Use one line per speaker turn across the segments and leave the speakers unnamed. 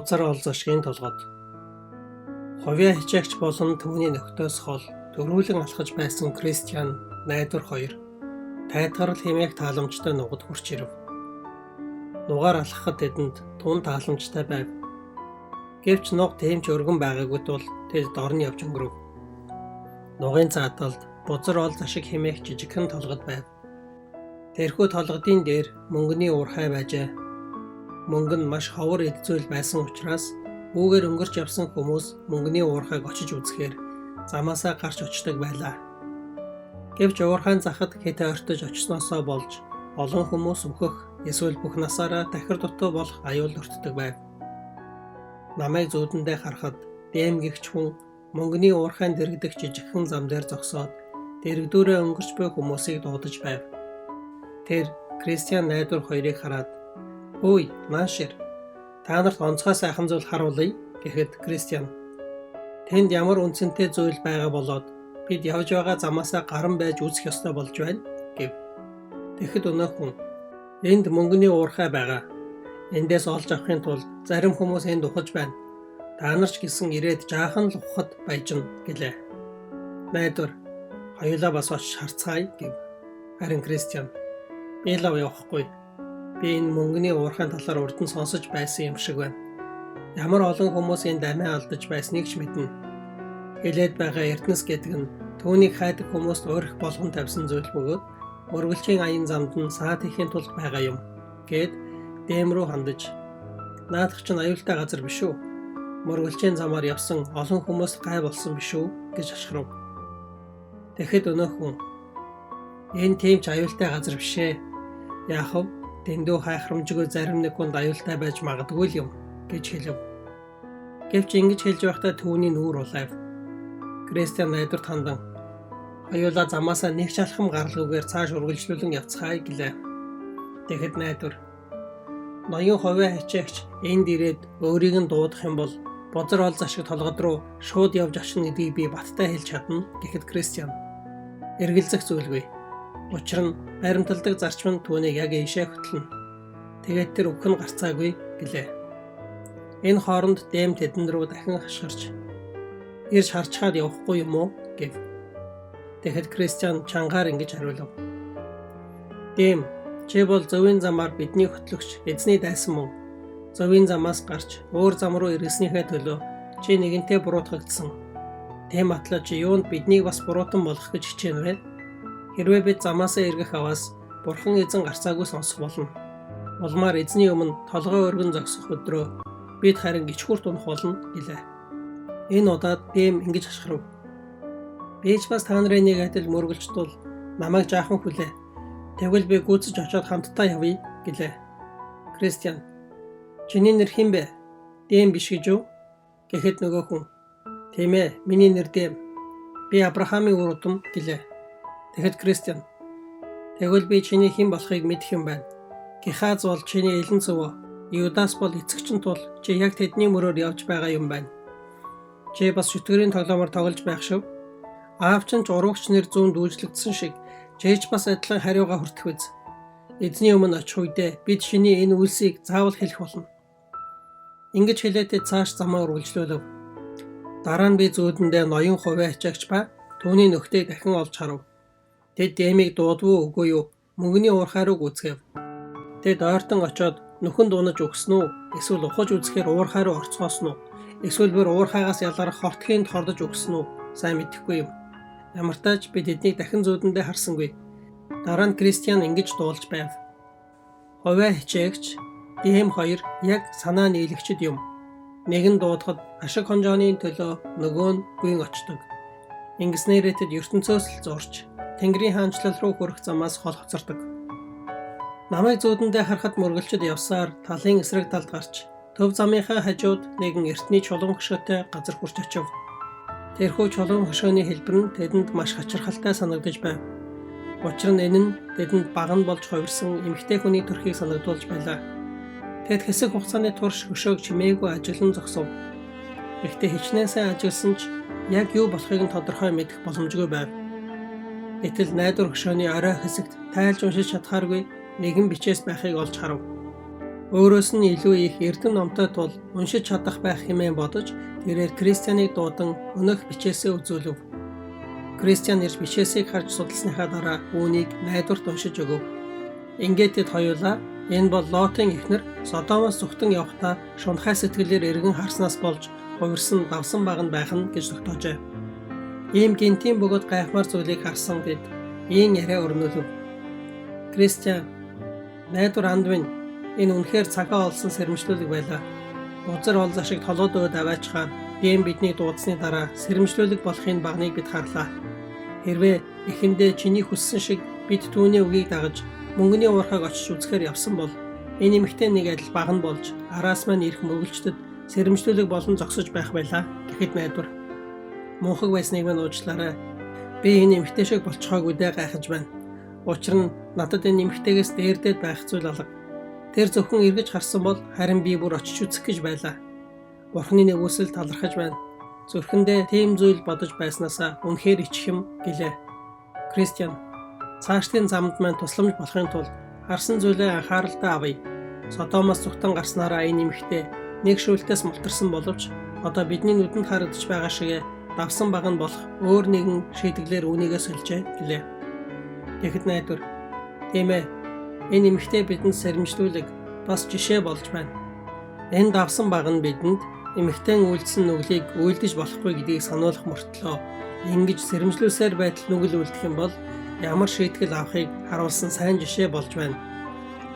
Бузар ол зашгийн толгод. Ховьяа хичээгч болон түүний нөхдөс хол дөрвөлэн алхаж байсан Кристиан найдвар хоёр тайтгарл хэмээх тааламжтай нугад хурч ирэв. Нугаар алхахад тэдэнд тун тааламжтай байв. Гэвч нуг тэмч өргөн байгаагүй тул тэд дорн явж өнгөрөв. Нугын цааталд бузар ол зашиг хэмээх жижигхэн толгод байв. Тэрхүү толгодын дээр мөнгөний уурхай байжээ. Мөнгө нь маш ховор эд зүйл байсан учраас үүгээр өнгөрч явсан хүмүүс мөнгөний уурхайг очиж үзэхээр замаасаа гарч очдог байлаа. Гэвч уурхайн захад хэтэ ойртож очсноосоо болж олон хүмүүс өөхөх эсвэл бүх насаараа дахир дутуу болох аюул өртдөг байв. Намайг зүүдэндээ харахад дэм гихч хүн мөнгөний уурхайн дэрэгдэх жижигхэн зам дээр зогсоод дэрэгдүүрээ өнгөрч буй хүмүүсийг дуудаж байв. Тэр Кристиан найдвар хоёрыг хараад "Үй, наашир. Та нарт онцгой сайхан зүйл харуулъя" гэхэд Кристиан "Тэнд ямар үнцэнтэй зүйл байгаа болоод бид явж байгаа замаасаа гарan байж үзэх ёстой болж байна" гэв. Тэгэхэд өнөө хүн "Энд мөнгөний уурхай байгаа. Эндээс олж авахын тулд зарим хүмүүс энд ухаж байна. Та нар ч гэсэн ирээд жаахан л ухахад баяжна" гэлээ. Найдвар хоёулаа бас очиж харцгаая гэв. Харин Кристиан "Би лав явахгүй. Би энэ мөнгөний уурхайн талаар урд нь сонсож байсан юм шиг байна. Ямар олон хүмүүс энд амиа алдаж байсныг ч мэднэ. Хэлээд байгаа эрдэнэс гэдэг нь түүнийг хайдаг хүмүүст өөрөх болгон тавьсан зүйл бөгөөд мөргөлчийн аян замд нь саад хийхин тулд байгаа юм" гэд дэм рүү хандаж "Наадах чинь аюултай газар биш үү? Мөргөлчийн замаар явсан олон хүмүүс гай болсон биш үү?" гэж ашхрав. Тэгэхэд өнөө хүн "Энэ тийм ч аюултай газар бишээ. Яах вэ? Дэндүү хайхрамжгүй зарим нэг хүнд аюултай байж магадгүй л юм" гэж хэлв. Гэвч ингэж хэлж байхдаа түүний нүүр улайв. Кристиан найдварт хандан "Хоёулаа замаасаа нэг ч алхам гаралгүйгээр цааш үргэлжлүүлэн явцгаая" гэлээ. Тэгэхэд найдвар "Ноён ховьяа хичээгч энд ирээд өөрийг нь дуудах юм бол бузар ол зашиг толгод руу шууд явж очно гэдгийг би баттай хэлж чадна" гэхэд Кристиан "Эргэлзэх зүйлгүй. Учир нь баримталдаг зарчим нь түүнийг яг ийшээ хөтлөнө. Тэгээд тэр өгөх нь гарцаагүй" гэлээ. Энэ хооронд дэм тэдэнд рүү дахин хашгирч "Ирж харчхаад явахгүй юм уу?" гэв. Тэгэхэд Кристиан чангаар ингэж хариулав. "Дэм, чи бол зөвийн замаар бидний хөтлөгч эзний дайсан мөн. Зөвийн замаас гарч өөр зам руу эргэснийхээ төлөө чи нэгэнтээ буруутгагдсан. Тэм атлаа чи юунд биднийг бас буруутан болгох гэж хичээнэ вэ? Хэрвээ бид замаасаа эргэх аваас бурхан эзэн гарцаагүй сонсох болно. Улмаар эзний өмнө толгой өргөн зогсох өдрөө бид харин гिचхүрт унах болно" гэлээ. Энэ удаад дэм ингэж ашхрав. "Би ч бас та нарын нэг адил мөргөлч тул намайг жаахан хүлээ. Тэгвэл би гүйцэж очиод хамтдаа явъя" гэлээ. Кристиан "Чиний нэр хэн бэ? Дэм биш гэж юу?" гэхэд нөгөө хүн "Тийм ээ, миний нэр Дэм. Би Авраамийн үр удам" гэлээ. Тэгэхэд Кристиан "Тэгвэл би чиний хэн болохыг мэдэх юм байна. Гехаз бол чиний элен цөвөө, Юдас бол эцэгчин тул чи яг тэдний мөрөөр явж байгаа юм байна. Чи бас шүтгэрийн тоглоомор тоглож байх шив. Аав чинь ч уруугч нэр зүүн дүүжлэгдсэн шиг чи ч бас адилхан хариугаа хүртэх биз. Эзний өмнө очих үедээ бид шиний энэ үйлсийг заавал хэлэх болно." Ингэж хэлээдээ цааш замаа үргэлжлүүлв. Дараа нь би зүүдэндээ ноён ховьяа хичээгч ба түүний нөхдөйг дахин олж харав. Тэд дэмийг дуудвуу үгүй юу мөнгөний уурхай руу гүйцгээв. Тэд ойртон очоод нөхөн дуунаж өгсөн үү? Эсвэл ухаж үзэхээр уурхай руу орцгоосон уу? Эсвэл бүр уурхайгаас ялгарах хортхынд хордож өгсөн үү? Сайн мэдэхгүй юм. Ямартайч би тэднийг дахин зүүдэндээ харсангүй. Дараа нь Кристиан ингэж дуулж байв. "Ховьяа хичээгч дэм хоёр яг санаа нийлэгчд юм. Нэг нь дуудахад ашиг хонжооны төлөө нөгөө нь гүйн очдог. Ингэснээрээ тэд ертөнцөөс л зурч Тэнгэрийн хаанчлал руу хүрэх замаас хол хоцордог. Намайг зүүдэндээ харахад мөргөлчд явсаар талын эсрэг талд гарч төв замынхаа хажууд нэгэн эртний чулуун хөшөөтэй газар хүрч очив. Тэрхүү чулуун хөшөөний хэлбэр нь тэдэнд маш хачирхалтай санагдаж байв. Учир нь энэ нь тэдэнд баган болж хувирсан эмэгтэй хүний төрхийг санагдуулж байлаа. Тэд хэсэг хугацааны турш хөшөөг чимээгүй ажиллан зогсов. Гэхдээ хичнээн сайн ажилласан ч яг юу болохыг нь тодорхой мэдэх боломжгүй байв. Гэтэл найдвар хөшөөний орой хэсэгт тайлж уншиж чадхааргүй нэгэн бичээс байхыг олж харав. Өөрөөс нь илүү их эрдэм номтой тул уншиж чадах байх хэмээн бодож тэрээр Кристианыг дуудан өнөөх бичээсээ үзүүлв. Кристиан ирж бичээсийг харж судалсныхаа дараа үүнийг найдварт уншиж өгөв. Ингээд тэд хоёулаа энэ бол Лотын эхнэр Содомоос зүгтэн явхдаа шунхай сэтгэлээр эргэн харснаас болж хувирсан давсан баг нь байх нь гэж тогтоожээ. Ийм гинтийн бөгөөд гайхмаар зүйлийг харсан тэд ийм яриа өрнөлөв. Кристиан, найдвар андвин энэ үнэхээр цагаа олсон сэрэмжлүүлэг байлаа. Бузар ол зашиг толгойд өөд аваачаар биеийн бидний дуудсны дараа сэрэмжлүүлэг болохын багныг бид харлаа. Хэрвээ эхэндээ чиний хүссэн шиг бид түүний үгийг дагаж мөнгөний уурхайг очиж үзэхээр явсан бол энэ эмэгтэй нэг адил баг нь болж араас маань ирэх мөргөлчдөд сэрэмжлүүлэг болон зогсож байх байлаа гэхэд найдвар. Мунхаг байсныг минь уучлаарай. Би энэ эмэгтэй шиг болцохойг үдэ гайхаж байна. Учир нь надад энэ эмэгтэйгээс дээрдээд байх зүйл алга. Тэр зөвхөн эргэж харсан бол харин би бүр очиж үзэх гэж байлаа. Бурхны нэгүсэл талархаж байна. Зүрхэндээ тийм зүйл бодож байснаасаа үнэхээр ичхэм гэлээ. Кристиан, цаашдын замд маань тусламж болохын тулд харсан зүйлээ анхааралтай авъя. Содомоос зүгтэн гарснараа энэ эмэгтэй нэг шүүлтээс мултарсан боловч одоо бидний нүдэнд харагдаж байгаа шиг давсан баг нь болох өөр нэгэн шийдэглэр үүнийгээ сольжээ гэлээ. Тэгэхэд найдвар, тийм ээ, энэ эмэгтэй бидэнд сэрэмжлүүлэг бас жишээ болж байна. Энэ давсан баг нь бидэнд эмэгтэйн үйлдсэн нүглийг үйлдэж болохгүй гэдгийг сануулах мөртлөө ингэж сэрэмжлүүлсээр байтал нүгэл үлдэх юм бол ямар шийтгэл авахыг харуулсан сайн жишээ болж байна.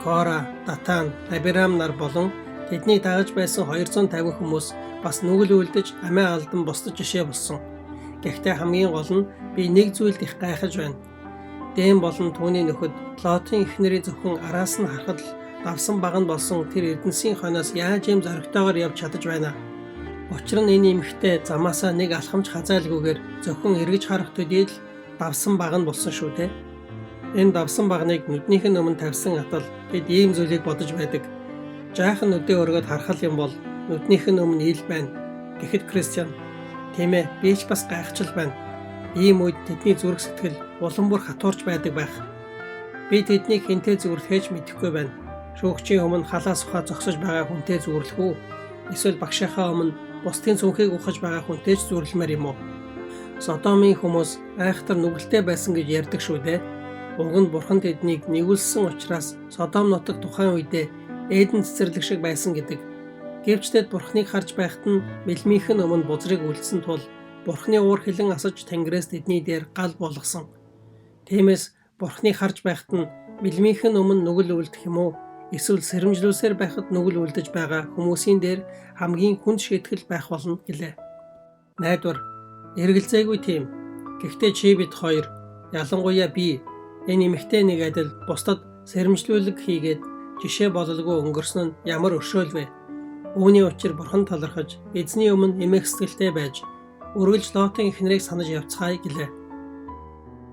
Кора, Датан, Абирам нар болон тэдний дагаж байсан 250 хүмүүс бас нүгэл үлдэж амиа алдан бусдад жишээ болсон. Гэхдээ хамгийн гол нь би нэг зүйлд их гайхаж байна. Дэм болон түүний нөхөд Лотын эхнэрийн зөвхөн араас нь харахад л давсан баг нь болсон тэр эрдэнсийн хойноос яаж ийм зоригтойгоор явж чадаж байна. Учир нь энэ эмэгтэй замаасаа нэг алхамч хазайлгүйгээр зөвхөн эргэж харах төдий л давсан баг нь болсон шүү дээ. Энэ давсан багныг нүднийх нь өмнө тавьсан атал тэд ийм зүйлийг бодож байдаг. Жаахан нүдээ өргөд харахал юм бол нүднийх нь өмнө ил байна. Тэгэхэд Кристиан, тийм ээ, би ч бас гайхчил байна. Ийм үед тэдний зүрх сэтгэл улам бүр хатуурч байдаг байх. Би тэднийг хинтээ зүрлэхэж мэдэхгүй байна. Шүүгчийн өмнө халаас ухаа зогсож байгаа хүнтэй зүрлэх үү? Эсвэл багшийнхаа өмнө бусдын цүнхийг ухаж байгаа хүнтэй ч зүрлэмээр юм уу? Содомын хүмүүс айхтар нүгэлтэй байсан гэж ярьдаг шүү дээ. Уг нь бурхан тэднийг нэгүүлсэн учраас Содом нутаг тухайн үедээ Эден цэцэрлэг шиг байсан гэдэг. Гэвч тэд бурханыг харж байхад нь мэлмийнх нь өмнө бузрыг үлдсэн тул бурханы уур хилэн асаж тэнгэрээс тэдний дээр гал болгосон. Тиймээс бурханыг харж байхад нь мэлмийнх нь өмнө нүгэл үлдэх юм уу? Эсвэл сэрэмжлүүлсээр байхад нүгэл үлдэж байгаа хүмүүсийн дээр хамгийн хүнд шийтгэл байх болно гэлээ. Найдвар, эргэлзээгүй тийм. Гэхдээ чи бид хоёр, ялангуяа би, энэ эмэгтэй нэг адил бусдад сэрэмжлүүлэг хийгээд жишээ бололгүй өнгөрсөн нь ямар өршөөл вэ? Үүний учир бурхан талархаж, эзний өмнө эмээх сэтгэлтэй байж, үргэлж Лотын эхнэрийг санаж явцгаая гэлээ.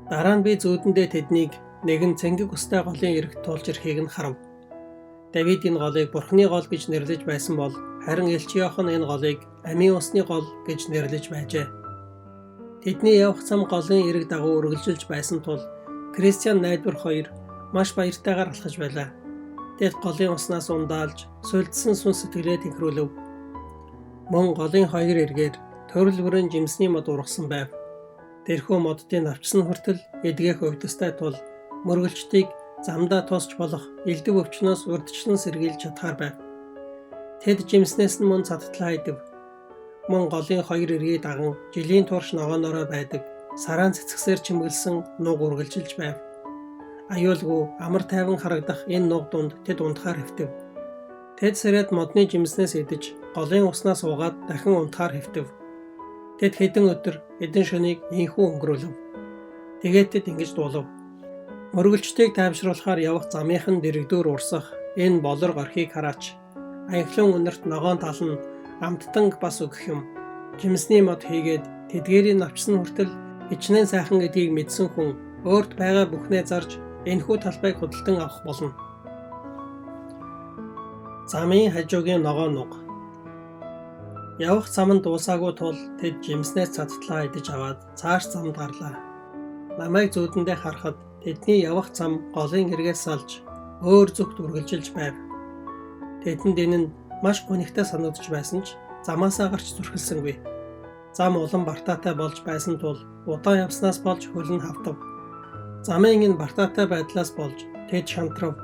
Дараа нь би зүүдэндээ тэднийг нэгэн цэнгэг устай голын эрэгт туулж ирэхийг нь харав. Давид энэ голыг бурханы гол гэж нэрлэж байсан бол харин элч Иохан энэ голыг амийн усны гол гэж нэрлэж байжээ. Тэдний явах зам голын эрэг дагуу үргэлжилж байсан тул Кристиан найдвар хоёр маш баяртайгаар алхаж байлаа. Тэд голын уснаас ундаалж сүлдсэн сүн сэтгэлээ тэнхрүүлв. Мөн голын хоёр эргээр төрөл бүрэн жимсний мод ургасан байв. Тэрхүү моддын навчсан хүртэл эдгэх өвдөстэй тул мөргөлчдийг замдаа тусч болох элдв өвчнөөс урдчлан сэргийлж чадхаар байв. Тэд жимснээс нь мөн цадтлаа идэв. Мөн голын хоёр эргийг даган жилийн турш ногоонороо байдаг сараан цэцгсээр чимгэлсэн нуг ургалжилж байв. Аюулгүй амар тайван харагдах энэ нуг дунд тэд унтахаар хэвтэв. Тэд сарайд модны жимснээс идэж голын уснаас уугаад дахин унтахаар хэвтэв. Тэд хэдэн өдөр эдэн шөнийг инхүү өнгөрүүлв. Тэгээд тэд ингэж дуулав. Мөргөлчдийг тайвшруулахаар явах замынхан дэрэгдүүр урсах энэ болор горхийг хараач. Аянхлын үнэрт ногоон тал нь амттанг бас өгөх юм. Жимсний мод хийгээд тэдгээрийн навчсан хүртэл хичнээн сайхан гэдгийг мэдсэн хүн өөрт байгаа бүхнээ зарж энэхүү талбайг худалдан авах болно. Замын хажуугийн ногоон нуг. Явах зам нь дуусаагүй тул тэд жимснээс цадтлаа идэж аваад цааш замд гарлаа. Намайг зүүдэндээ харахад тэдний явах зам голын эргээс салж өөр зүгт үргэлжилж байв. тэдэнд энэ нь маш гонигтай санагдаж байсан ч замаасаа гарч зүрхэлсэнгүй. Зам улам бартаатай болж байсан тул удаан явснаас болж хөл нь хавтав. Замын энэ бартаатай байдлаас болж тэд шантрав.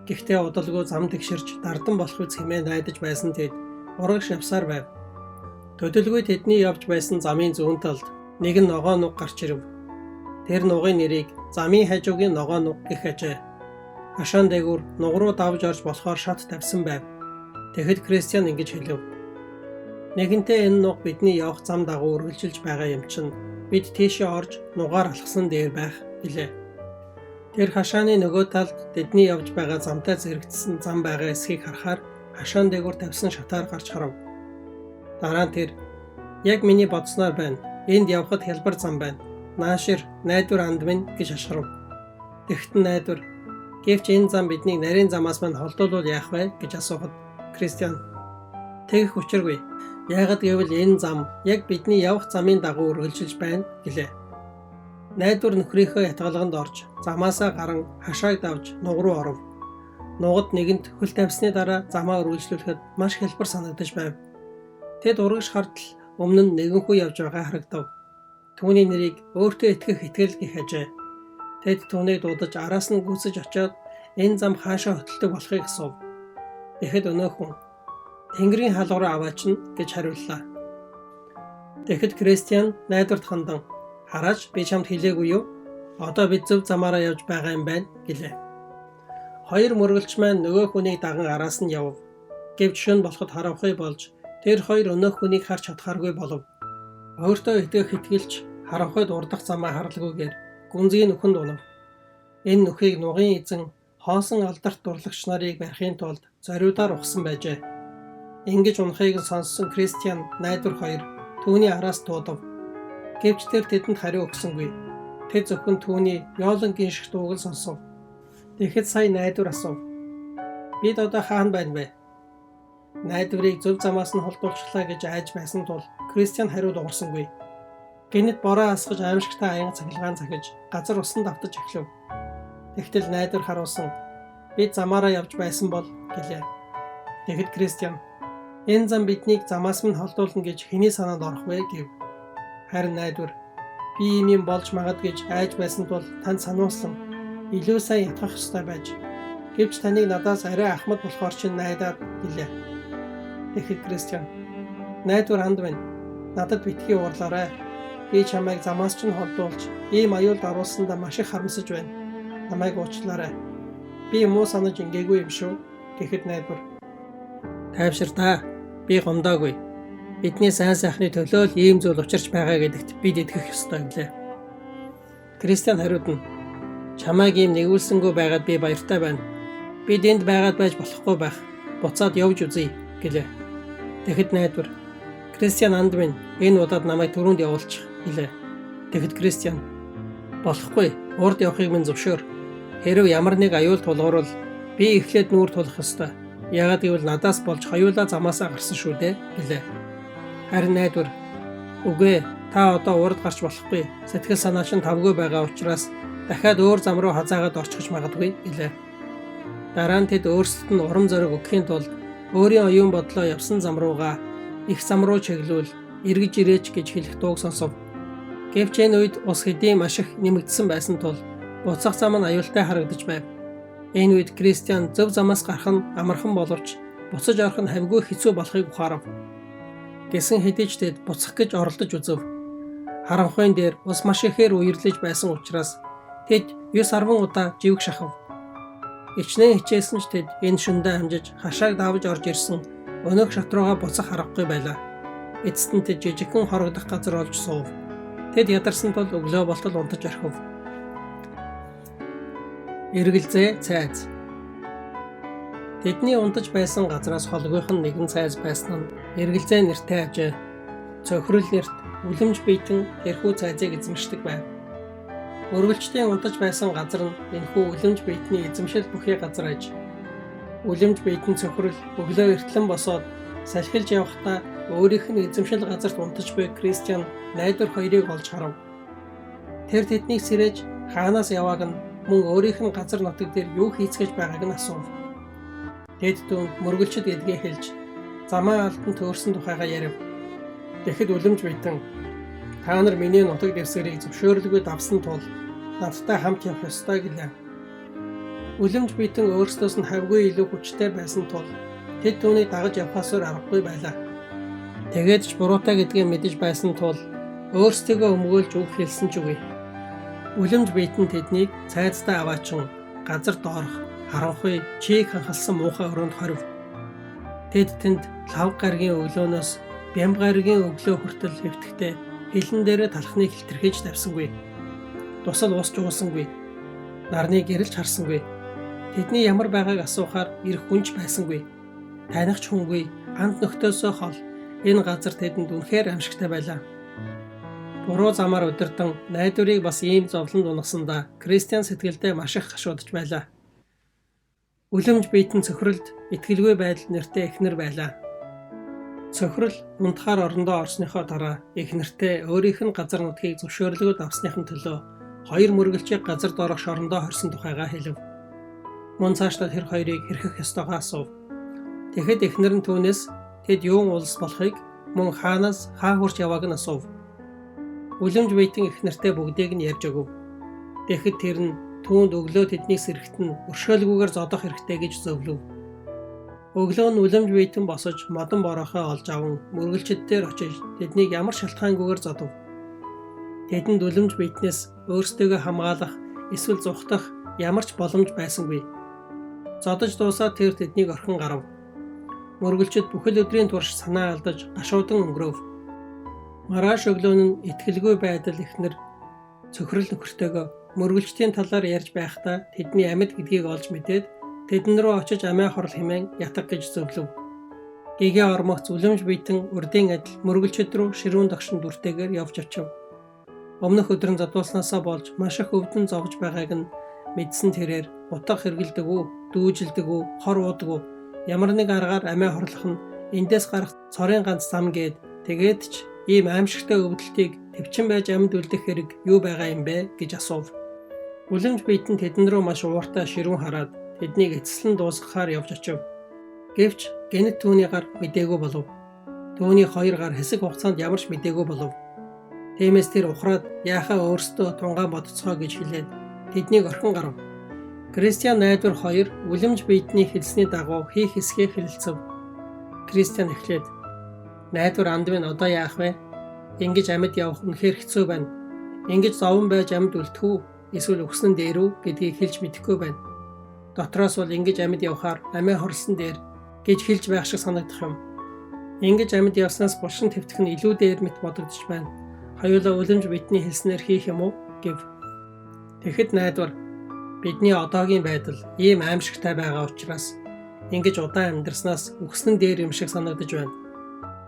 Гэхдээ удалгүй зам тэгширч дардан болох үс хэмээн найдаж байсан тэд урагш явсаар байв. Төдөлгүй тэдний явж байсан замын зүүн талд нэгэн ногоо нуг гарч ирв. Тэр нугын нэрийг замын хажуугийн ногоо нуг гэх ажээ. Хашаан дээгүүр нуг руу давж орж болохоор шат тавьсан байв. Тэгэхэд Кристиан ингэж хэлв. Нэгэнтээ энэ нуг бидний явах зам дагуу үргэлжилж байгаа юм чинь бид тийшээ орж нугаар алхсан дээр байх гэлээ. Тэр хашааны нөгөө талд тэдний явж байгаа замтай зэрэгдсэн зам байгаа эсхийг харахаар хашаан дээгүүр тавьсан шатаар гарч харав. Дараа нь тэр яг миний бодсноор байна. Энд явхад хялбар зам байна. Наашир найдвар анд минь гэж ашгарав. Тэгтэн найдвар гэвч энэ зам биднийг нарийн замаас мань холдуулвал яах вэ гэж асуухад Кристиан тэгэх учиргүй. Яагад гэвэл энэ зам яг бидний явах замын дагуу үргэлжилж байна гэлээ. Найдвар нөхрийнхөө ятгалганд орж замаасаа гарan хашааг давж нуг руу оров. Нугад нэгэнт хөл тавьсны дараа замаа үргэлжлүүлэхэд маш хялбар санагдаж байв. Тэд урагш хартал өмнө нь нэгэн хүү явж байгаа харагдав. Түүний нэрийг өөртөө итгэх итгэл гэх ажээ. Тэд түүнийг дуудаж араас нь гүйцэж очиод энэ зам хаашаа хөтэлдэг болохыг асуув. Тэгэхэд өнөөхөн Тэнгэрийн хаалга руу аваач нь гэж хариуллаа. Тэгэхэд Кристиан найдварт хандан хараач би чамд хэлээгүй юу? Одоо бид зөв замаараа явж байгаа юм байна гэлээ. Хоёр мөргөлч маань нөгөө хүнийг даган араас нь явв. Гэвч шөнө болоход харанхуй болж тэр хоёр өнөөх хүнийг харж чадхааргүй болов. Өөртөө итгэх итгэлч харанхуйд урдах замаа харлгүйгээр гүнзгий нүхэнд унав. Энэ нүхийг нугын эзэн хоосон алдарт дурлагч нарыг барихын тулд зориудаар ухсан байжээ. Ингэж унахыг сонссон Кристиан найдвар хоёр түүний араас дуудав. Гэвч тэр тэдэнд хариу өгсөнгүй. Тэд зөвхөн түүний ёолон гинших дууг л сонсов. Тэгэхэд сая найдвар асуув. Бид одоо хаана байна вэ? Найдварыг зөв замаас нь холдуулчлаа гэж айж байсан тул Кристиан хариу дуурсангүй. Гэнэт бороо асгаж аимшигтай аян цахилгаан захиж газар усан давтаж эхлэв. Тэгтэл найдвар харуулсан. Бид замаараа явж байсан бол гэлээ. Тэгэхэд Кристиан энэ зам биднийг замаас минь холдуулна гэж хэний санаанд орох вэ гэв. Харин найдвар би юм болж магад гэж айж байсан тул танд сануулсан. Илүү сайн ятгах ёстой байж. Гэвч таныг надаас арай ахмад болохоор чинь найдаад гэлээ. Тэгэхэд Кристиан найдвар анд минь надад битгий уурлаарай. Би чамайг замаас чинь холдуулж ийм аюулд оруулсандаа маш их харамсаж байна. Намайг уучлаарай. Би муу санаж ингээгүй юм шүү. Тэгэхэд найдвар тайвшир та. Би гомдоогүй. Бидний сайн сайхны төлөө л ийм зүйл учирч байгаа гэдэгт бид итгэх ёстой гэлээ. Кристиан хариуд нь чамайг ийм нэгүүлсэнгүй байгаад би баяртай байна. Бид энд байгаад байж болохгүй байх. Буцаад явж үзье гэлээ. Тэгэхэд найдвар Кристиан анд минь энэ удаад намайг түрүүнд явуулчих гэлээ. Тэгэхэд Кристиан болохгүй. Урд явахыг минь зөвшөөр. Хэрв ямар нэг аюул тулгуурвал би эхлээд нүүр тулах ёстой. Яагаад гэвэл надаас болж хоёулаа замаасаа гарсан шүү дээ гэлээ. Харин найдвар үгүй та одоо урд гарч болохгүй. Сэтгэл санаа чинь тавгүй байгаа учраас дахиад өөр зам руу хазаагаад орчихж магадгүй гэлээ. Дараа нь тэд өөрсдөд нь урам зориг өгөхийн тулд өөрийн оюун бодлоо явсан зам руугаа их зам руу чиглүүл эргэж ирээч гэж хэлэх дууг сонсов. Гэвч энэ үед ус хэдийн маш их нэмэгдсэн байсан тул буцах зам нь аюултай харагдаж байв. Энэ үед Кристиан зөв замаас гарах нь амархан боловч буцаж орох нь хавьгүй хэцүү болохыг ухаарав. Гэсэн хэдий ч тэд буцах гэж оролдож үзв. Харанхуйн дээр ус маш ихээр үерлэж байсан учраас тэд 9-10 удаа живг шахав. Ичнээн хичээсэн ч тэд энэ шөндөө хамжиж хашааг давж орж ирсэн өнөөх шат руугаа буцах аргагүй байлаа. Эцэст нь тэд жижигхэн хорогдох газар олж суув. Тэд ядарсан тул өглөө болтол унтаж орхив. Эргэлзээ цайз. Тэдний унтаж байсан газраас холгойхон нэгэн цайз байсан нь эргэлзээ нэртэй ажээ. Цохирол нэрт үлэмж биетэн тэрхүү цайзыг эзэмшдэг байв. Өргөлчдийн унтаж байсан газар нь энэхүү үлэмж биетний эзэмшил бүхий газар аж. Үлэмж биетэн цохирол өглөө эртлэн босоод салхилж явахдаа өөрийнх нь эзэмшил газарт унтаж буй Кристиан найдвар хоёрыг олж харав. Тэр тэднийг сэрэж хаанаас явааг нь мөн өөрийнх нь газар нутаг дээр юу хийцгэж байгааг нь асуув. Тэд түүнд мөргөлчд эдгээ хэлж замаа алдан төөрсөн тухайга ярив. Тэгэхэд үлэмж битэн та нар миний нутаг дэвсгэрийг зөвшөөрлгүй давсан тул надтай хамт явах ёстой гэлээ. Үлэмж битэн өөрсдөөс нь хавгүй илүү хүчтэй байсан тул тэд түүнийг дагаж явхаасаар аргагүй байлаа. Тэгээд ч буруутай гэдгийг мэдэж байсан тул өөрсдийгөө өмгөөлж үг хэлсэн ч үгүй. Үлэмж битэн тэднийг цайзтай аваачин газар доорх харанхуй чийг ханхалсан муухай өрөөнд хорив. Тэд тэнд лав гаргийн өглөөнөөс бям гаргийн өглөө хүртэл хэвтэхдээ хилэн дээрээ талхныг хилтерхийж тавьсангүй. Тусал уусч уусангүй. Нарныг гэрэлж харсангүй. Тэдний ямар байгааг асуухаар ирэх хүнч байсангүй. Таних ч хүнгүй, хамт нөхдөсөө хол энэ газар тэдэнд үнэхээр амжигтай байлаа. Буруу замаар удирдан найдварыг бас ийм зовлонд унагсандаа Кристиан сэтгэлдээ маш их гашуудж байлаа. Үлэмж битэн цөхрөлд итгэлгүй байдал нэртэй эхнэр байлаа. Цөхрөл унтахаар орондоо орсныхоо дараа эхнэртэй өөрийнх нь газар нутгийг зөвшөөрлөгөд авсныхын төлөө хоёр мөргөлчийг газар доорох шорондоо хорсон тухайга хэлв. Мөн цаашдаа тэр хоёрыг хэрхэх ёстойгоо асуув. Тэгэхэд эхнэр нь түүнээс тэд юун улс болохыг мөн хаанаас хаа хурч явааг нь асуув. Үлэмж битэн эхнэртэй бүгдийг нь ярьж өгөв. Тэгэхэд тэр нь түүнд өглөө тэдний сэрэгтэн өршөөлгүйгээр зодох хэрэгтэй гэж зөвлөв. Өглөө нь үлэмж битэн босож модон бороохоо олж аван мөргөлчд дээр очиж тэднийг ямар шалтгаангүйгээр зодов. Тэдэнд үлэмж битнээс өөрсдөө хамгаалах эсвэл зүхтах ямар ч боломж байсангүй. Зодож дуусаад тэр тэднийг орхин гарав. Мөргөлчд бүхэл өдрийн турш санаа алдаж гашуудан өнгөрөв. Маргааш өглөө нь итгэлгүй байдал эхнэр цөхрөл нөхөртэйгөө мөргөлчдийн талаар ярьж байхдаа тэдний амьд гэдгийг олж мэдээд тэдэн рүү очиж амиа хорл хэмээн ятаг гэж зөвлөв. Гэгээ ормогц үлэмж битэн урдын адил мөргөлчд рүү ширүүн догшин дүртэйгээр явж очив. Өмнөх өдрөн задуулснаасаа болж маш их өвдөн зовж байгааг нь мэдсэн тэрээр утга хэргэлдэг үү, дүүжилдэг үү, хор уудаг үү, ямар нэг аргаар амиа хорлох нь эндээс гарах цорын ганц зам гээд тэгээд ч ийм аимшигтай өвдөлтийг төвчин байж амьд үлдэх хэрэг юу байгаа юм бэ гэж асуув. Үлэмж битэн тэдэн рүү маш ууртай ширүүн хараад тэднийг эцэслэн дуусгахаар явж очив. Гэвч гэнэт түүний гар мэдээгүй болов. Түүний хоёр гар хэсэг хугацаанд ямар ч мэдээгүй болов. Тиймээс тэр ухраад яахаа өөрсдөө тунгаан бодцгоо гэж хэлээд тэднийг орхин гарав. Кристиан найдвар хоёр үлэмж битний хэлсний дагуу хийх хэсгээ хэлэлцэв. Кристиан эхлээд найдвар анд минь одоо яах вэ? Ингэж амьд явах үнэхээр хэцүү байна. Ингэж зовон байж амьд үлдэх үү? Эсвэл өгсөн дээр үү гэдгийг хэлж мэдэхгүй байна. Дотроос бол ингэж амьд явхаар амиа хорлсон дээр гэж хэлж байх шиг санагдах юм. Ингэж амьд явснаас булшин твтэх нь илүү дээр мэт бодогдож байна. Хоёулаа үлэмж битний хэлснээр хийх юм уу гэв. Тэгэхэд найдвар бидний одоогийн байдал ийм аимшигтай байгаа учраас ингэж удаан амьдрснаас өгсөн дээр юм шиг санагдаж байна.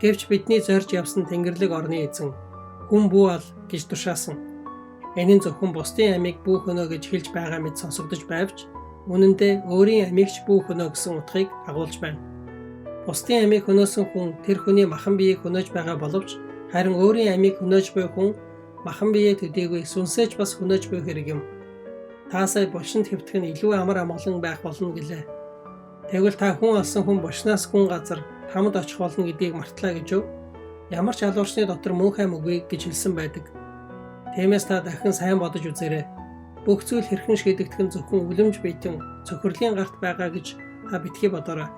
Гэвч бидний зорж явсан Тэнгэрлэг орны эзэн хүн бүү ал гэж тушаасан. Энэ нь зөвхөн бусдын амийг бүү хөнөө гэж хэлж байгаа мэт сонсогдож байвч үнэн дээр өөрийн амигч бүү хөнөө гэсэн утгыг агуулж байна. Бусдын амийг хөнөөсөн хүн тэр хүний махан биеийг хөнөөж байгаа боловч харин өөрийн амийг хөнөөж буй хүн махан биеэ төдийгүй сүнсэж бас хөнөөж буй хэрэг юм. Та сая булшинд хэвтэх нь илүү амар амгалан байх болно гэлээ. Тэгвэл та хүн алсан хүн булшнаас хүн газар хамд очих болно гэдгийг мартлаа гэж юу? Ямар ч алуурчны дотор мөнх ам үгүй гэж хэлсэн байдаг. Тиймээс та дахин сайн бодож үзээрэй. Бүх зүйл хэрхэн шийдэгдэх нь зөвхөн үлэмж битэн цөхрөлийн гарт байгаа гэж та битгий бодоорой.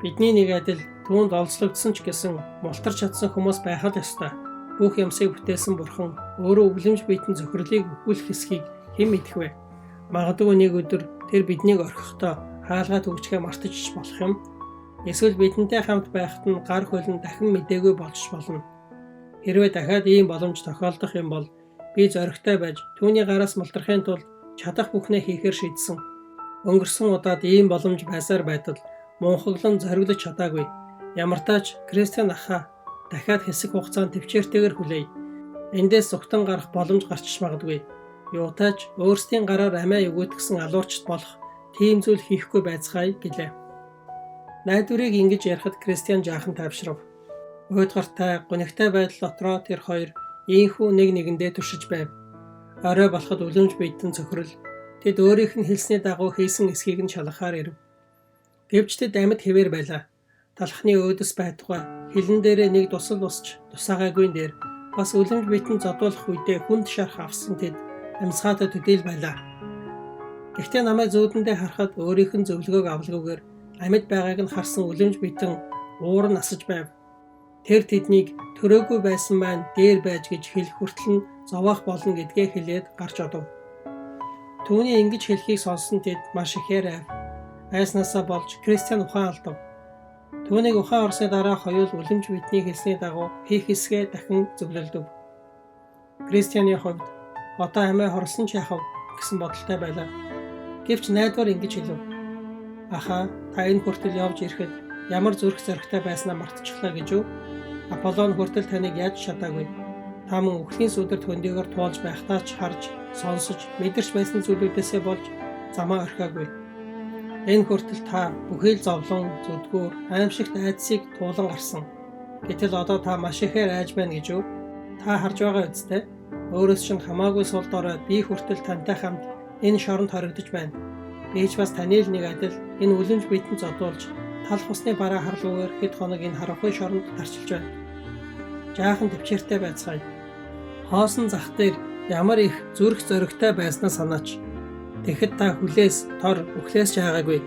Бидний нэг адил түүнд олзлогдсон ч гэсэн мултарч чадсан хүмүүс байх л ёстой. Бүх юмсыг бүтээсэн бурхан өөрөө үлэмж битэн цөхрөлийг өгүүлэх хэсгийг хэн мэдэх вэ? Магадгүй нэг өдөр тэр биднийг орхихдоо хаалгаа төгжихээ мартаж болох юм. Эсвэл бидэнтэй хамт байхад нь гар хөлн дахин мэдээгүй болж болно. Хэрвээ дахиад ийм боломж тохиолдох юм бол би зоригтой байж түүний гараас мултрахын тулд чадах бүхнээ хийхээр шийдсэн. Өнгөрсөн удаад ийм боломж байсаар байтал мунхаглан зориглож чадаагүй. Ямартаач Кристиан ахаа дахиад хэсэг хугацаанд төвчээртэйгээр хүлээе. Эндээс зүгтэн гарах боломж гарч магадгүй. Юутаач өөрсдийн гараар амиа өгөөдгсөн алуурчд болох тийм зүйл хийхгүй байцгаая гэлээ. Найдварыг ингэж ярихад Кристиан жаахан тайвшрав. Уйдгартай, гунигтай байдал дотроо тэр хоёр ийхүү нэг нэгэндээ туршиж байв. Орой болоход үлэмж битэн цөхрөл тэд өөрийнх нь хэлсний дагуу хийсэн эсхийг нь шалгахаар ирэв. Гэвч тэд амьд хэвээр байлаа. Талхны өөдөс байтугай хилэн дээрээ нэг дусал усч тусаагаагүй дээр бас үлэмж битэн зодуулах үедээ хүнд шарх авсан тэд амьсгаатай төдийл байлаа. Гэхдээ намайг зүүдэндээ харахад өөрийнх нь зөвлөгөөг авалгүйгээр амьд байгааг нь харсан үлэмж битэн уур нь асаж байв. Тэр тэднийг төрөөгүй байсан маань дээр байж гэж хэлэх хүртэл нь зовоох болно гэдгээ хэлээд гарч одов. Түүний ингэж хэлхийг сонссон тэд маш ихээр айв. Айснаасаа болж Кристиан ухаан алдав. Түүнийг ухаан орсны дараа хоёул үлэмж битний хэлсний дагуу хийх хэсгээ дахин зөвлөлдөв. Кристианы хувьд одоо амиа хорлсон ч яахав гэсэн бодолтой байлаа. Гэвч найдвар ингэж хэлв. Аха, та энэ хүртэл явж ирэхэд ямар зүрх зоригтой байснаа мартчихлаа гэж үү? Аполлон хүртэл таныг яаж чадаагүй. Та мөн үхлийн сүдэр төндийгөр туулж байхдаа ч харж, сонсож, мэдэрч байсан зүйлүүдээсээ болж замаа орхиагүй. Энэ хүртэл та бүхий л зовлон, зүдгүүр, аимшигт айдсыг туулан гарсан. Гэтэл одоо та маш ихээр айж байна гэж үү? Та харж байгаа үсттэй. Өөрөөс чинь хамаагүй сул дорой би хүртэл тантай хамт энэ шоронд хоригдож байна. Би ч бас таны л нэг адил энэ үлэмж битэн зодуулж талх усны бараа харлуугаар хэд хоног энэ харанхуй шоронд тарчилж байна. Жаахан төвчээртэй байцгаая. Хоосон зах дээр ямар их зүрх зоригтой байснаа санаач. Тэгэхэд та хүлээс, тор, үхлээс ч хайгаагүй.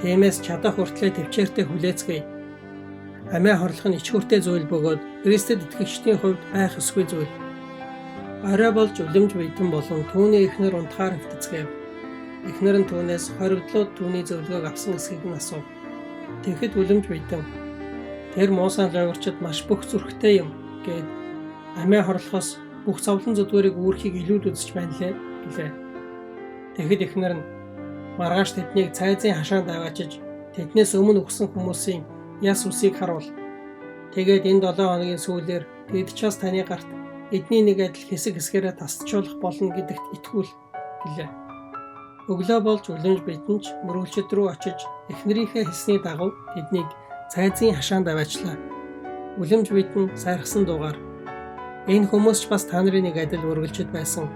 Тиймээс чадах хүртлээр төвчээртэй хүлээцгээе. Амиа хорлох нь ичгүүртэй зүйл бөгөөд Христэд итгэгчдийн хувьд байх ёсгүй зүйл. Орой болж үлэмж битэн болон түүний эхнэр унтахаар хөвтцгээв. Эхнэр нь түүнээс хоригдлууд түүний зөвлөгөөг авсан эсхийг нь асуув. Тэгэхэд үлэмж битэн тэр муусан лойгорчд маш бүх зүрхтэй юм гэд амиа хорлохоос бүх зовлон зүдгээрийг үүрхийг илүүд үзэж байна лээ гэлээ. Тэгэхэд эхнэр нь маргааш тэднийг цайзын хашаанд аваачиж тэднээс өмнө өгсөн хүмүүсийн яс үсийг харуул. Тэгээд энэ 7 хоногийн сүүлээр тэд ч бас таны гарт эдний нэг адил хэсэг хэсгээрээ тасчуулах болно гэдэгт итгүүл гэлээ. Өглөө болж үлэмж битэнч мөргөлчд рүү очиж эхнэрийнхээ хэлсний дагуу тэднийг цайзын хашаанд аваачлаа. Үлэмж битэн сайрхсан дуугаар энэ хүмүүс ч бас та нарын нэг адил мөргөлчд байсан.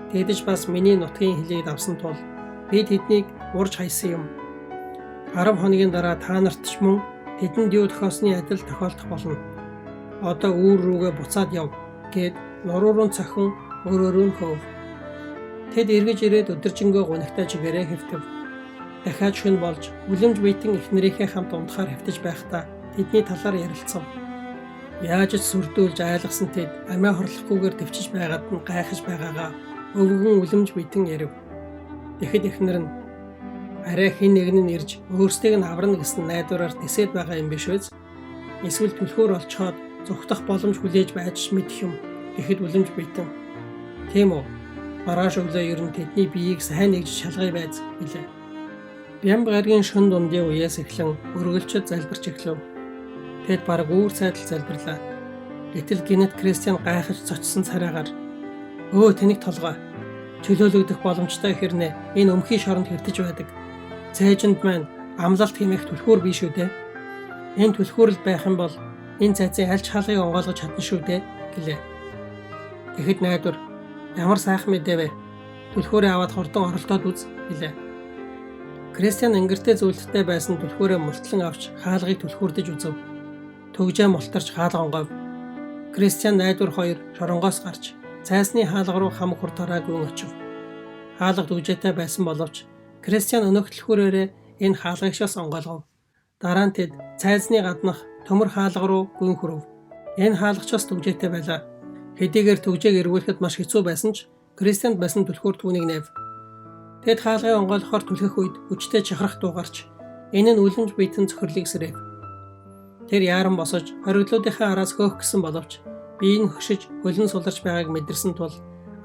Тэд ч бас миний нутгийн хэлийг давсан тул би тэднийг урж хайсан юм. 10 хоногийн дараа та нарт ч мөн тэдэнд юу тохиосны адил тохиолдох болно. Одоо үүр рүүгээ буцаад яв гэд нуруур нь цохин өөрөөрөө нь хөөв. Тэд эргэж ирээд өдөржингөө гунигтай чигээрээ хэвтэв. Дахиад шөнө болж үлэмж битэн эхнэрийнхээ хамт унтахаар хэвтэж байхдаа тэдний талаар ярилцав. Яаж ч сүрдүүлж айлгсан тэд амиа хорлохгүйгээр төвчж байгаад нь гайхаж байгаагаа өвгөн үлэмж битэн ярив. Тэгэхэд эхнэр нь арай хин нэг нь ирж өөрсдийг нь аварна гэсэн найдвараар тэсээд байгаа юм биш үү? Эсвэл түлхүүр олцоход зүгтах боломж хүлээж байж мэдэх юм. Тэгэхэд үлэмж битэн тийм үү? Маргааш өглөө ер нь тэдний биеийг сайн нэгж шалгая байз гэлээ. Бямб гаргийн шөнө дундын үеэс эхлэн өргөлчөд залбирч эхлэв. Тэд бараг үүр сайдал залбирлаа. Гэтэл гинэт Кристиан гайхаж цочсон царайгаар өө тэнэг толгой чөлөөлөгдөх боломжтой хэрнээ энэ өмхий шоронд хэрдэж байдаг. Цайжинд маань амлалт хэмээх түлхүүр биш үү дээ. Энэ түлхүүрэл байх юм бол энэ цайзын аль ч хаалгыг онгойлгож чадна шүү дээ гэлээ. Тэгэхэд найдвар ямар сайхан мэдээ вэ? Түлхүүрээ аваад хурдан оролдоод үз гэлээ. Кристиан ангиртай зүйлтэй байсан түлхүүрээ мултлан авч хаалгыг түлхүүрдэж үзв. Төгжээ мултарч хаалга онгойв. Кристиан найдвар хоёр шоронгоос гарч цайсны хаалга руу хам хур тараагүй очив. Хаалга төгжээтэй байсан боловч Кристиан өнөөх түлхүүрээрээ энэ хаалгагшаас онгойлгов. Дараа нь тэд цайсны гаднах төмөр хаалга руу гүн хүрв. Энэ хаалгачаас төгжээтэй байлаа. Хэдийгээр төгжээг эргүүлэхэд маш хэцүү байсан ч Кристианд байсан түлхүүр түүнийг нэв. Тэд хаалгыг онгойлгохоор түлхэх үед хүчтэй чахрах дуу гарч энэ нь үлэмж битэн цохирлыг сэрэв. Тэр яаран босож хоригдлуудынхаа араас хөөх гисэн боловч бие нь хөшиж хөлн суларч байгааг мэдэрсэн тул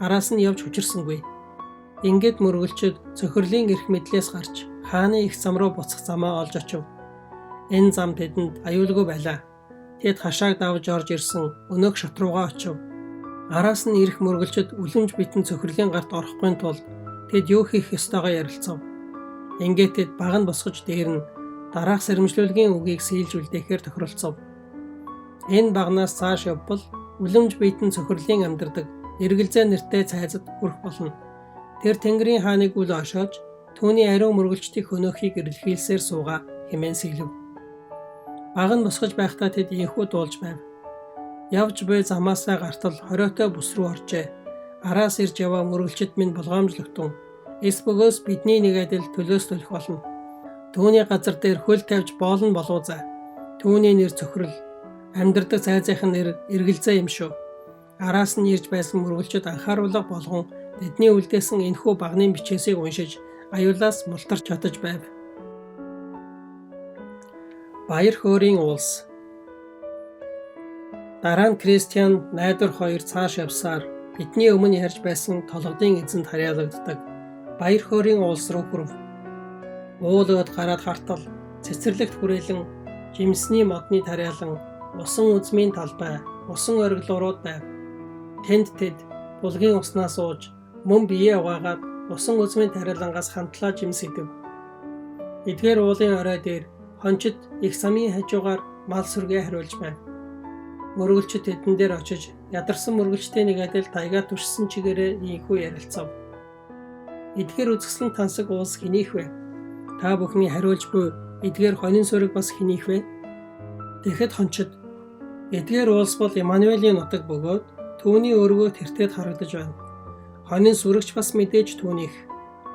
араас нь явж хүчирсэнгүй. Ингээд мөргөлчөд цохирлын эрх мэдлээс гарч хааны их зам руу буцах замаа олж очив. Энэ зам тэдэнд аюулгүй байлаа. Тэд хашааг давж орж ирсэн өнөөх шат руугаа очив. Араас нь ирэх мөргөлчөд үлэмж битэн цохирлын гарт орохгүй тул тэд юу хийх ёстойгоо ярилцав. Ингээд тэд баг нь босгож дээр нь дараах сэрэмжлүүлгийн үгийг сийлж үлдээхээр тохиролцов. Энэ багнаас цааш явбал үлэмж битэн цохирлын амьдардаг эргэлзээ нэртэй цайзад хүрэх болно. Тэр Тэнгэрийн хааныг үл ошоож түүний ариун мөргөлчдийн хөнөөхийг эрэлхийлсээр суугаа хэмээн сэглэв. Баг нь босгож байхдаа тэд ийхүү дуулж байв. Явж буй замаасаа гартал хориотой бүс рүү оржээ. Араас ирж яваа мөргөлчд минь болгоомжлогтун. Эс бөгөөс бидний нэг адил төлөөс төлөх болно. Түүний газар дээр хөл тавьж боолн болуузаа. Түүний нэр цөхрөл, амьдардаг цайзынхын нэр эргэлзээ юм шүү. Араас нь ирж байсан мөргөлчд анхааруулга болгон тэдний үлдээсэн энэхүү багны бичээсийг уншиж аюулаас мултарч чадаж байв. Баяр хөөрийн уулс. Дараа нь Кристиан найдвар хоёр цааш явсаар бидний өмнө ярьж байсан толгодын эзэнд харьяалагддаг баяр хөөрийн уулс руу хүрэв. Уулууд гараад хартал, цэцэрлэгт хүрээлэн, жимсний модны тариалан, усан үзмийн талбай, усан ориглуурууд байв. Тэнд тэд булгийн уснаас ууж, мөн биеэ угаагаад усан үзмийн тариалангаас хамтлаа жимс идэв. Эдгээр уулын орой дээр хончид их самын хажуугаар мал сүргээ хариулж байв. Мөргөлчд тэдэн дээр очиж ядарсан мөргөлчтэй нэг адил тайгаа түшсэн чигээрээ ийхүү ярилцав. Эдгээр үзэсгэлэн тансаг уулс хэнийх вэ? Та бүхний хариулж буй эдгээр хонин сүрэг бас хэнийх вэ? Тэгэхэд хончид эдгээр уулс бол Имануэлийн нутаг бөгөөд түүний өргөө тэртээд харагдаж байна. Хонин сүрэгч бас мэдээж түүнийх.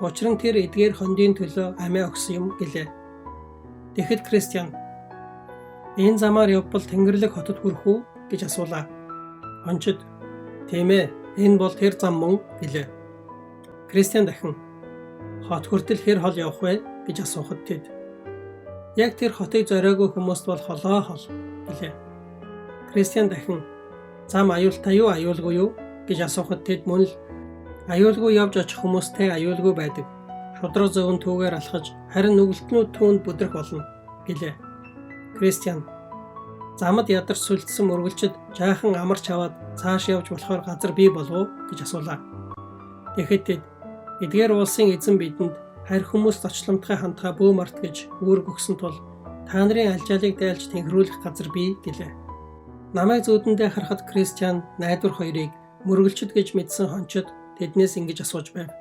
Учир нь тэр эдгээр хондын төлөө амиа өгсөн юм гэлээ. Тэгэхэд Кристиан энэ замаар явбал Тэнгэрлэг хотод хүрэх үү гэж асуулаа. Хончид тийм ээ, энэ бол тэр зам мөн гэлээ. Кристиан дахин хот хүртэл хэр хол явах вэ гэж асуухад тэд яг тэр хотыг зориагүй хүмүүст бол холоо хол гэлээ. Кристиан дахин зам аюултай юу аюулгүй юу гэж асуухад тэд мөн л аюулгүй явж очих хүмүүстэй аюулгүй байдаг. Шудраг зөвөн түүгээр алхаж харин нүгэлтнүүд түүнд бүдрэх болно гэлээ. Кристиан замд ядарч сүлдсэн мөргөлчд жаахан амарч аваад цааш явж болохоор газар бий болов гэж асуулаа. Тэгэхэд тэд эдгээр уулсын эзэн бидэнд харь хүмүүс зочломтгой хандхаа бөө март гэж үүрэг өгсөн тул та нарын алжаалыг дайлж тэнхрүүлэх газар бий гэлээ. Намайг зүүдэндээ харахад Кристиан найдвар хоёрыг мөргөлчд гэж мэдсэн хончид тэднээс ингэж асууж байв.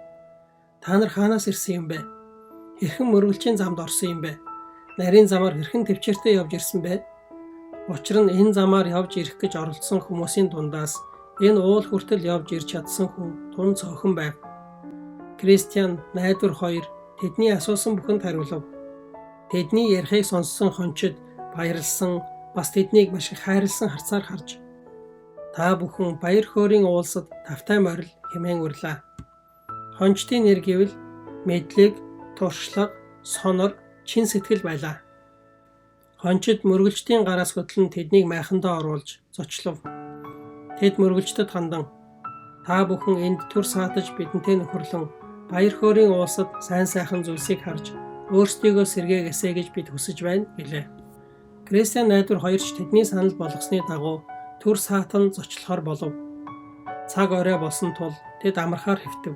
Та нар хаанаас ирсэн юм бэ? Хэрхэн мөргөлчийн замд орсон юм бэ? Нарийн замаар хэрхэн төвчээртэй явж ирсэн бэ? Учир нь энэ замаар явж ирэх гэж оролдсон хүмүүсийн дундаас энэ уул хүртэл явж ирч чадсан хүн тун цөөхөн байв. Кристиан найдвар хоёр тэдний асуусан бүхэнд хариулав. Тэдний ярихыг сонссон хончид баярлсан, бас тэднийг маш их хайрлсан харцаар харж та бүхэн баяр хөөрийн уулсад тавтай морил хэмээн урлаа. Хончдын нэр гэвэл мэдлэг, туршлага, сонор, чин сэтгэл байлаа. Хончид мөргөлчдийн гараас хөтлөн тэднийг майхандаа оруулж зочлов. Тэд мөргөлчдөд хандан та бүхэн энд түр саатаж бидэнтэй нөхөрлөн баяр хөөрийн уулсад сайн сайхан зүйлсийг харж өөрсдийгөө сэргээгээсэй гэж бид хүсэж байна гэлээ. Кристиан найдвар хоёрч тэдний санал болгосны дагуу түр саатан зочлохоор болов. Цаг орой болсон тул тэд амархаар хэвтэв.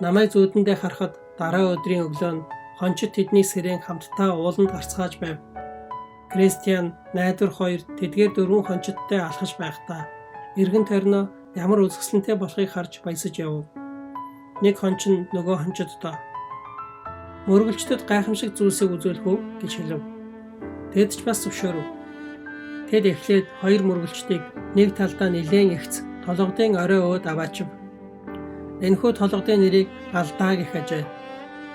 Намайг зүүдэндээ харахад дараа өдрийн өглөө нь хончид тэдний сэрэн хамтдаа ууланд гарцгааж байв. Кристиан найдвар хоёр тэдгээр дөрвөн хончидтай алхаж байхдаа эргэн тойрноо ямар үзэсгэлэнтэй болохыг харж баясаж явв. Нэг хончин нөгөө хончиддоо мөргөлчдөд гайхамшиг зүйлсийг үзүүлэх үү гэж хэлв. Тэд ч бас зөвшөөрөв. Тэд эхлээд хоёр мөргөлчдийг нэг талдаа нэлээн ихц толгодын орой өөд аваачив. Энэхүү толгодын нэрийг алдаа гэх ажээ.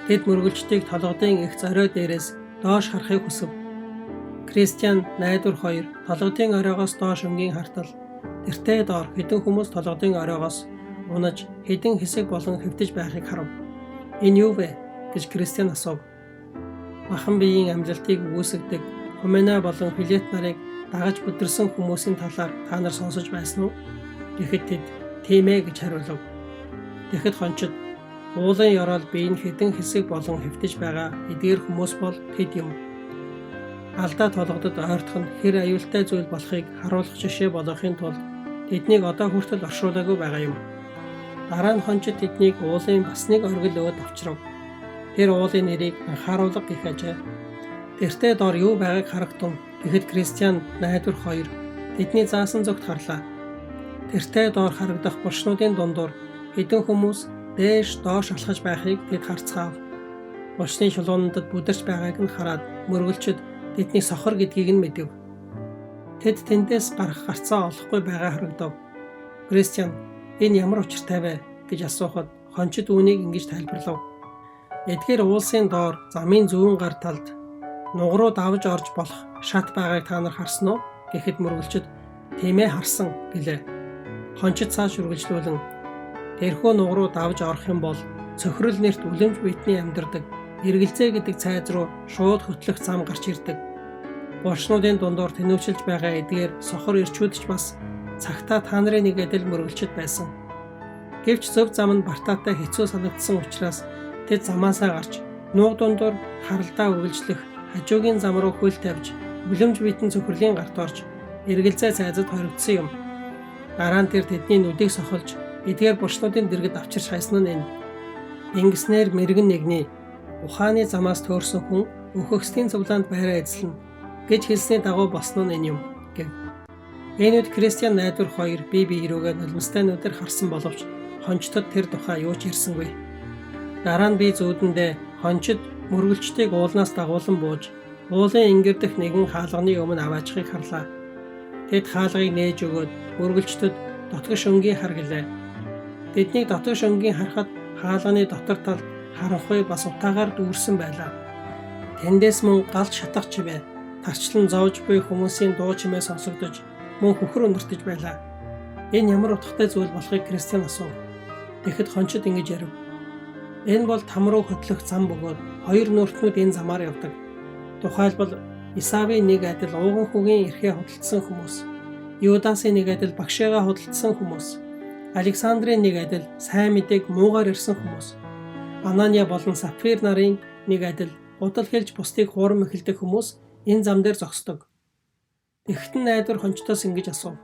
Тэд мөргөлчдийг толгодын ихц орой дээрээс доош харахыг хүсв. Кристиан найдвар хоёр толгодын оройгоос доош өнгийн хартал тэртээ доор хэдэн хүмүүс толгодын оройгоос унаж хэдэн хэсэг болон хэвтэж байхыг харав. Энэ юу вэ гэж Кристиан асуув. Махан биеийн амжилтыг үүсгэдэг Хумена болон Филет нарыг дагаж бүдэрсэн хүмүүсийн талаар та нар сонсож байсан уу? Тэгэхэд тэд тийм ээ гэж хариулав. Тэгэхэд хончид уулын ёроол биеийн хэдэн хэсэг болон хэвтэж байгаа эдгээр хүмүүс бол тэд юм. Алдаа толгодод ойртох нь хэр аюултай зүйл болохыг харуулах жишээ болгохын тулд тэднийг одоо хүртэл оршуулаагүй байгаа юм. Дараа нь хончид тэднийг уулын бас нэг оргил өөд авчрав. Тэр уулын нэрийг анхааруулга гэх ажээ. Тэртээ доор юу байгааг харагтун. Тэгэхэд Кристиан найдвар хоёр тэдний заасан зүгт харлаа. Тэртээ доор харагдах булшнуудын дундуур хэдэн хүмүүс дээш доош алхаж байхыг тэд харцгаав. Булшны шулуунуудад бүдэрч байгааг нь хараад мөргөлчид тэднийг сохор гэдгийг нь мэдэв. Тэд тэндээс гарах гарцаа олохгүй байгаа харагдав. Кристиан энэ ямар учиртай вэ гэж асуухад хончид үүнийг ингэж тайлбарлав. Эдгээр уулсын доор замын зүүн гар талд нугаруу давж орж болох шат байгааг та нар харсан уу гэхэд мөргөлчид тийм ээ харсан гэлээ. Хончид цааш үргэлжлүүлэн тэрхүү нугаруу давж орох юм бол цөхрөл нэрт үлэмж биетний амьдардаг эргэлзээ гэдэг цайз руу шууд хөтлөх зам гарч ирдэг. Булшнуудын дундуур тэнүүчилж байгаа эдгээр сохор ирчүүд ч бас цагтаа та нарын нэг адил мөргөлчд байсан. Гэвч зөв зам нь бартаатай хэцүү санагдсан учраас тэд замаасаа гарч нууг дундуур харалдаа үргэлжлэх хажуугийн зам руу хөл тавьж үлэмж биетэн цөхрөлийн гарт орж эргэлзээ цайзад хоригдсон юм. Дараа нь тэр тэдний нүдийг сохолж эдгээр булшнуудын дэргэд авчирч хайсан нь энэ. Ингэснээр мэрэгэн нэгний ухааны замаас төөрсөн хүн өөхөксдийн цуглаанд байраа эзлэнэ гэж хэлсний дагуу босно нь энэ юм гэв. Энэ үед Кристиан найдвар хоёр бие биерүүгээ нулимстай нүдээр харсан боловч хончтод тэр тухай юу ч ярьсангүй. Дараа нь би зүүдэндээ хончид мөргөлчдийг уулнаас дагуулan бууж уулын ингэрдэх нэгэн хаалганы өмнө аваачихыг харлаа. Тэд хаалгыг нээж өгөөд мөргөлчдөд дотгош өнгийн хар гэлээ. Тэднийг дотгош өнгийн харахад хаалганы дотор талд харанхуй бас утаагаар дүүрсэн байлаа. Тэндээс мөн галт шатах чимээ, тарчлан зовж буй хүмүүсийн дуу чимээ сонсогдож мөн хөхөр өндөртөж байлаа. Энэ ямар утгатай зүйл болохыг Кристиан асуув. Тэгэхэд хончид ингэж ярив. Энэ бол там руу хөтлөх зам бөгөөд хоёр нүртнүүд энэ замаар явдаг. Тухайлбал Исавийн нэг адил ууган хүүгийн эрхээ худалдсан хүмүүс, Юдасын нэг адил багшаагаа худалдсан хүмүүс, Александрийн нэг адил сайн мэдээг муугаар ирсэн хүмүүс, Анания болон Сапфир нарын нэг адил гудал хэлж бусдыг хуурам эхэлдэг хүмүүс энэ зам дээр зогсдог. Тэгтэн найдвар хончтоос ингэж асуув.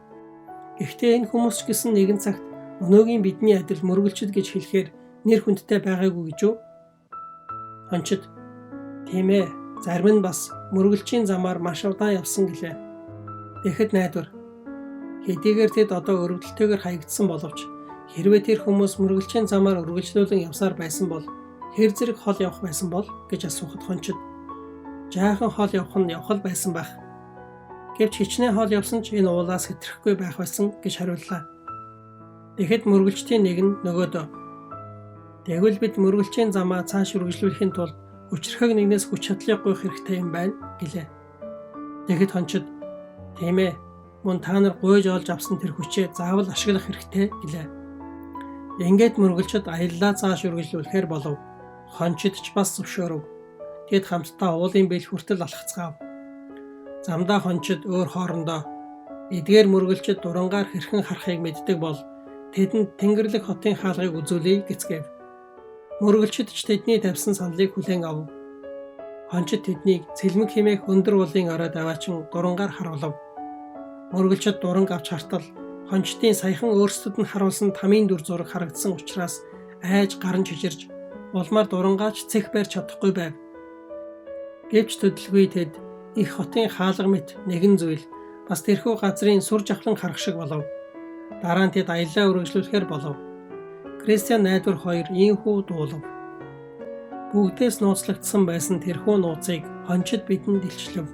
Гэхдээ энэ хүмүүс ч гэсэн нэгэн цагт өнөөгийн бидний адил мөргөлчд гэж хэлэхээр нэр хүндтэй байгаагүй гэж үү? Хончид тийм ээ, зарим нь бас мөргөлчийн замаар маш удаан явсан гэлээ. Тэгэхэд найдвар хэдийгээр тэд одоо өргөдөлтөөр хаягдсан боловч хэрвээ тэр хүмүүс мөргөлчийн замаар үргэлжлүүлэн явсаар байсан бол хэр зэрэг хол явах байсан бол гэж асуухад хончид жаахан хол явах нь явхал байсан байх. Гэвч хичнээн хол явсан ч энэ уулаас хэтрэхгүй байх байсан гэж хариуллаа. Тэгэхэд мөргөлчдийн нэг нь нөгөөдөө тэгвэл бид мөргөлчийн замаа цааш үргэлжлүүлэхийн тулд өчрхөг нэгнээс хүч чадлыг гуйх хэрэгтэй юм байна гэлээ. Тэгэхэд хончид тийм ээ, мөн та нар гуйж олж авсан тэр хүчээ заавал ашиглах хэрэгтэй гэлээ. Ингээд мөргөлчд аяллаа цааш үргэлжлүүлэхээр болов. Хончид ч бас зөвшөөрөв. Тэд хамтдаа уулын бэл хүртэл алхацгаав. Замдаа хончид өөр хоорондоо эдгээр мөргөлчд дурангаар хэрхэн харахыг мэддэг бол тэдэнд Тэнгэрлэг хотын хаалгыг үзүүлэе гэцгээв. Мөргөлчд ч тэдний тавьсан саналыг хүлээн авав. Хончид тэднийг цэлмэг хэмээх өндөр уулын оройд аваачин дурангаар харуулв. Мөргөлчд дуранг авч хартал хончдын саяхан өөрсдөд нь харуулсан тамийн дүр зураг харагдсан учраас айж гаран чижирж улмаар дурангаач цэх барьж чадахгүй байв. Гэвч төдөлгүй тэд их хотын хаалга мэт нэгэн зүйл бас тэрхүү газрын сүр жавхлан харах шиг болов. Дараа нь тэд аяллаа үргэлжлүүлэхээр болов. Кристиан найдвар хоёр ийхүү дуулав. Бүгдээс нууцлагдсан байсан тэрхүү нууцыг хончид бидэнд илчлэв.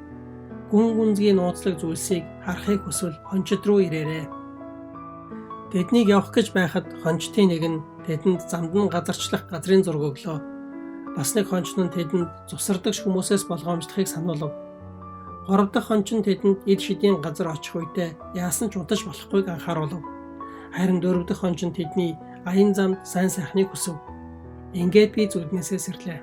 Гүн гүнзгий нууцлаг зүйлсийг харахыг хүсвэл хончид руу ирээрэй. Тэднийг явах гэж байхад хончдын нэг нь тэдэнд замд нь газарчлах газрын зураг өглөө. Бас нэг хонч нь тэдэнд цусардагч хүмүүсээс болгоомжлохыг сануулв. Гурав дахь хонч нь тэдэнд эд шидийн газар очих үедээ яасан ч унтаж болохгүйг анхааруулв. Харин дөрөв дэх хонч нь тэдний аян замд сайн сайхныг хүсв. Ингээд би зүуднээсээ сэрлээ.